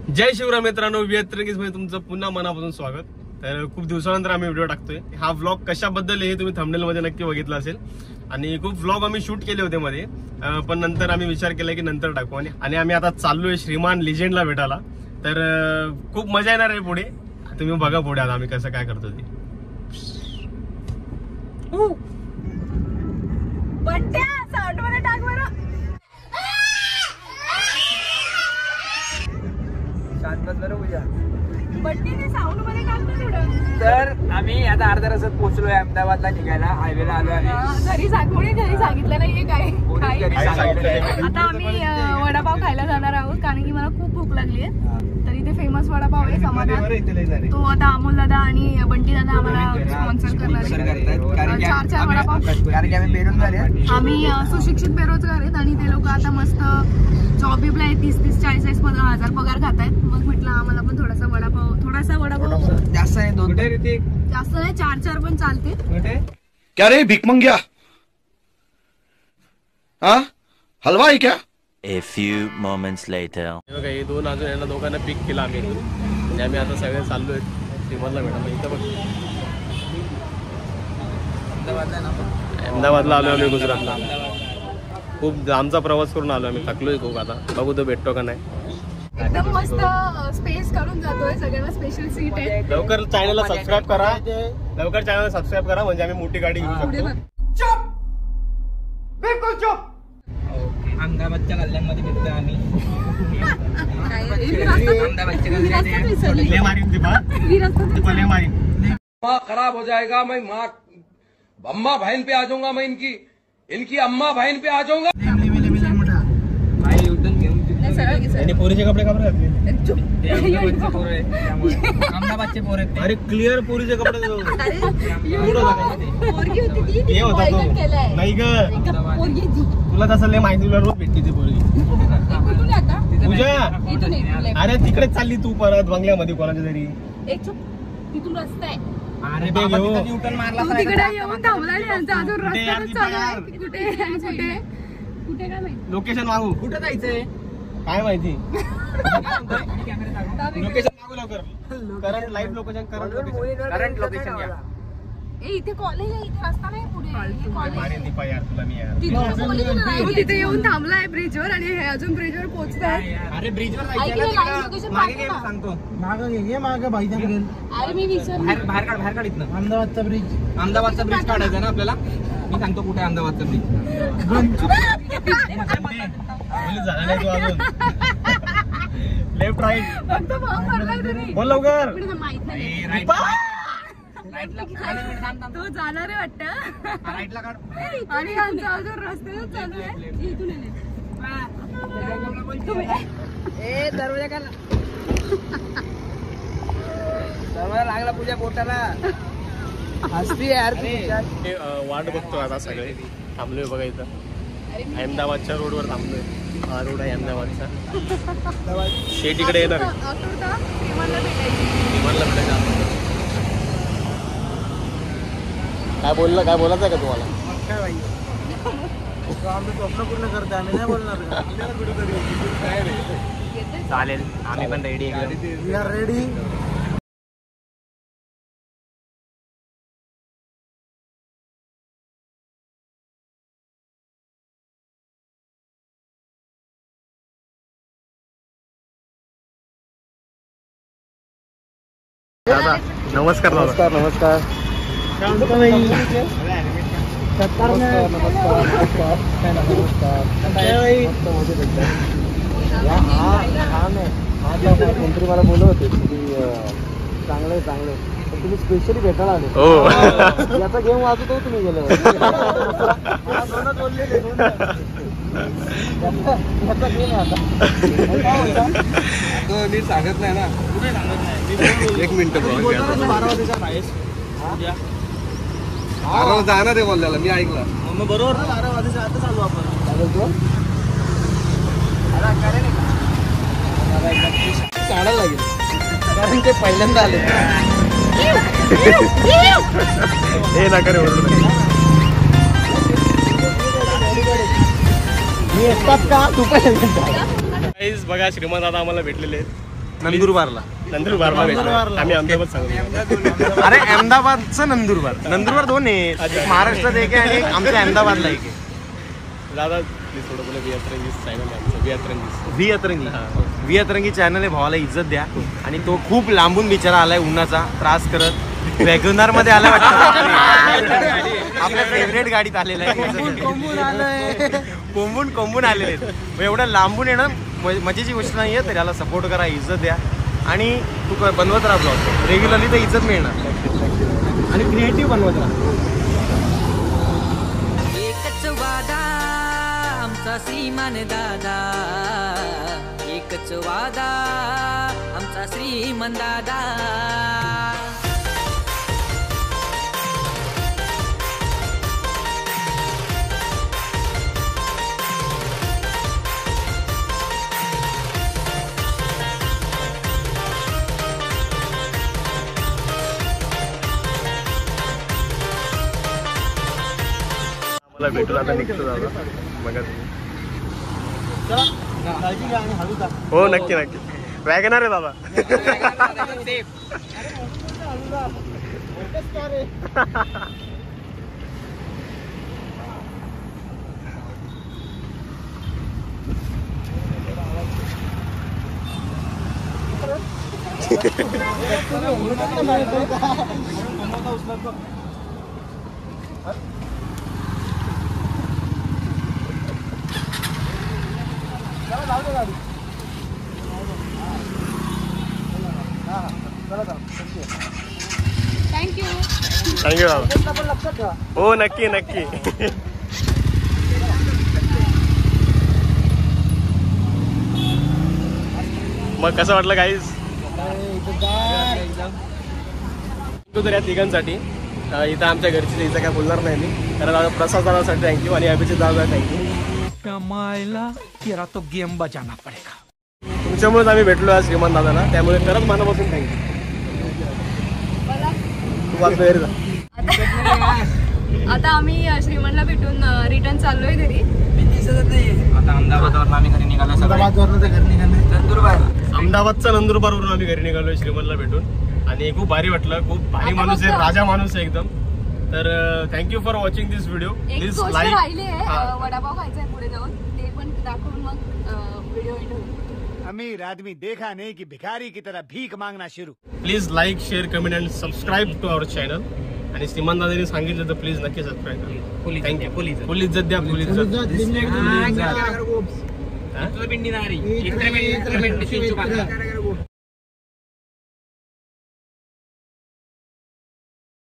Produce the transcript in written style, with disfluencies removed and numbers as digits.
जय शिवराय मित्रांनो, वियत्रंगीज मध्ये तुमचं पुन्हा मनापासून स्वागत। तर खूप दिवसानंतर आम्ही व्हिडिओ टाकतोय। हा व्लॉग कशाबद्दल हे तुम्ही थंबनेल मध्ये नक्की बघितलं असेल आणि खूप व्लॉग आम्ही शूट केले होते मध्ये, पण नंतर आम्ही विचार केला की नंतर टाकू आणि आम्ही आता चाललोय श्रीमान लिजेंडला भेटायला। तर खूप मजा येणार आहे पुढे, तुम्ही बघा पुढे आता आम्ही कसं काय करतो ते। बंट्या साऊंड मध्ये टाक बरं। शांत बस बरं पूजा। बंट्याने साऊंड मध्ये टाक ना थोडं। तर आम्ही आता अर्ध्या तासात पोहोचलोय अहमदाबादला, निघायला हायवेला आलो आम्ही। घरी सांगितलं नाहीये काय आता आम्ही वडापाव खायला जाणार आहोत, कारण की मला खूप भूक लागली आहे। तर इथे फेमस वडापाव आहे समाधान, तो आता अमोल दादा आणि बंटी दादा आम्हाला स्पॉन्सर करणार आहेत। 4 वडापाव, कारण की आम्ही बेरोजगार आहेत, आम्ही सुशिक्षित बेरोजगार आहेत आणि ते लोक आता मस्त जॉब बिबला आहे, 30-40 हजार पगार खात आहेत। मग म्हटलं आम्हाला पण थोडासा वडापाव जास्त नाही, 2 जास्त नाही, 4 पण चालते। क्या रे भिकमंग्या, हाँ हलवा है क्या? A few moments later. बघा हे दोन अजून यांना दोघांना पिक केला आम्ही आणि आम्ही आता सगळे चाललोय श्रीमंतला भेटायला। इथं बघ अहमदाबादला आलो आम्ही, गुजरातला। खूप लांबचा प्रवास करून आलो आम्ही, थकलोय खूप। आता बघू तो भेटतो का नाही। एकदम मस्त स्पेस करून जातोय, सगळ्यांना स्पेशल सीट आहे। लवकर चॅनलला सबस्क्राईब करा, म्हणजे आम्ही मोठी गाडी घेऊ शकतो। चुप, बिलकुल चुप। अहमदाबादच्या गल्ल्यांमध्ये फिरतोय आम्ही। माँ खराब हो जाएगा, मैं माँ अम्मा बहन पे आ जाऊंगा, मैं इनकी अम्मा बहन पे आ जाऊंगा। पोरीचे कपडे घातले, अहमदाबादचे पोर आहेत। अरे क्लिअर पोरीचे कपडे नाही ग, तुला तसं लय माहिती, तुला रोज भेटली ती पोरगी। पूजा अरे तिकडे चालली तू परत बंगल्यामध्ये कोणाच्या तरी। तिथून रस्ता आहे, अरे बाबा तिथं न्यूटन मारला तू तिकडे येऊन थांबला आणि यांचा अजून रस्ता चालू आहे। कुठे काय माहिती, लोकेशन मागू, कुठं जायचंय काय माहिती। लोकेशन मागू लवकर, current live location, current location घ्या। इथे कॉलेज आहे, इथे रस्ता नाही पुढे, तू तिथे येऊन थांबलाय ब्रिजवर आणि हे अजून ब्रिजवर पोहोचताय। अरे ब्रिजवर सांगतो अरे मी विसरले, बाहेर काढ इथनं। अहमदाबादचा ब्रिज काढायचा ना आपल्याला। मी सांगतो कुठे अहमदाबादचा ब्रिज। लेफ्ट राईट फक्त फॉर्म भरलाय तरी बोल लवकर। माहित नाही, तो जाणार आहे वाटतं, राईटला काढ। आणि यांचा अजून रस्त्याच चालू आहे। इथून दरवाजा काढ, दरवाजा लागला पूजा बोटाला। हसती यार वाट बघतो आता, सगळे थांबलोय बघा इथं अहमदाबादच्या रोडवर थांबलोय। हा रोड आहे अहमदाबादचा, शेट इकडे येणार आहे। विमानला भेटायचं काय बोलायचं का तुम्हाला? काय भाई आम्ही स्वप्न पूर्ण करतो, आम्ही नाही बोलणार। चालेल, आम्ही पण रेडी आहे, वी आर रेडी। दादा नमस्कार। नमस्कार। कोणतरी मला बोलत होते की चांगलं पण तुम्ही स्पेशली भेटायला आले। हो, याचा गेम वाजवतो तुम्ही गेल्यावर। याचा गेम आता मी सांगत नाही ना, एक मिनिट 12 वाजेचा पायस जाणार आहे बोलल्याला, मी ऐकलं मग बरोबर ना। 12 वाजेच्या आता चालू आपण, काय बोलतो काढायला लागेल, कारण ते पहिल्यांदा आले। हे नका रे ओरडू। मी एकटाच का तू पण बघा श्रीमंत दादा आम्हाला भेटलेले आहेत नंदुरबारला. नंदुरबारला भेटलो. आम्ही अहमदाबाद सांगतो. अरे अहमदाबादचं नंदुरबार 2 आहे. एक महाराष्ट्रात एक आहे आणि एक आमच्या अहमदाबादला एक आहे. दादा प्लीज थोडं बोला. V चॅनल आहे आमचं. व्ही अतरंगी चॅनल आहे. भावाला इज्जत द्या. आणि तो खूप लांबून बिचारा आलाय उन्हाचा त्रास करत. वॅगनार मध्ये आलाय वाटतं. आपल्या फेवरेट गाडीत आलेला आहे. कोंबून आलेले आहेत. एवढं लांबून येणं मजेची गोष्ट नाहीये. तर याला सपोर्ट करा, इज्जत द्या आणि तू बनवत राहा ब्लॉग. रेग्युलरली तर इज्जत मिळणार आणि क्रिएटिव्ह बनवत राहा. एकच वादा आमचा श्रीमान दादा, एकच वादा आमचा श्रीमान दादा. मला भेटून आता निघतो दादा. बघा हो नक्की नक्की. वॅगनार आहे दादा. थँक्यू दादा. हो नक्की नक्की. मग कसं वाटलं गाईज? तर या तिघांसाठी इथं आमच्या घरची इथं काय बोलणार नाही मी. कारण प्रसाद दादासाठी थँक्यू आणि अभिजित दादा थँक्यू. मायला तेरा तो गेम बजाना पडेगा. तुमच्यामुळेच आम्ही भेटलो आज श्रीमान दादाला. त्यामुळे खरंच मनापासून थँक्यू. आता आम्ही श्रीमंतला भेटून रिटर्न चाललोय घरी. आता अहमदाबादवरून आम्ही घरी निघालो. अहमदाबादचा नंदुरबारवरून आम्ही घरी निघालोय श्रीमंतला भेटून. आणि खूप भारी वाटलं. खूप भारी माणूस आहे, राजा माणूस आहे एकदम. तर thank you for watching this video. Please like. Vada pav खायचा पुढे जाऊन ते पण दाखवून मग व्हिडिओ एंड होईल. अमीर आदमी देखा नहीं कि भिखारी की तरह भीख मांगना शुरू. Please like, share, comment and subscribe to our channel. आणि श्रीमान दादांनी सांगितलं तर प्लीज नक्की सबस्क्राईब करा. थँक्यू. फुल इज्जत द्या. फुल इज्जत.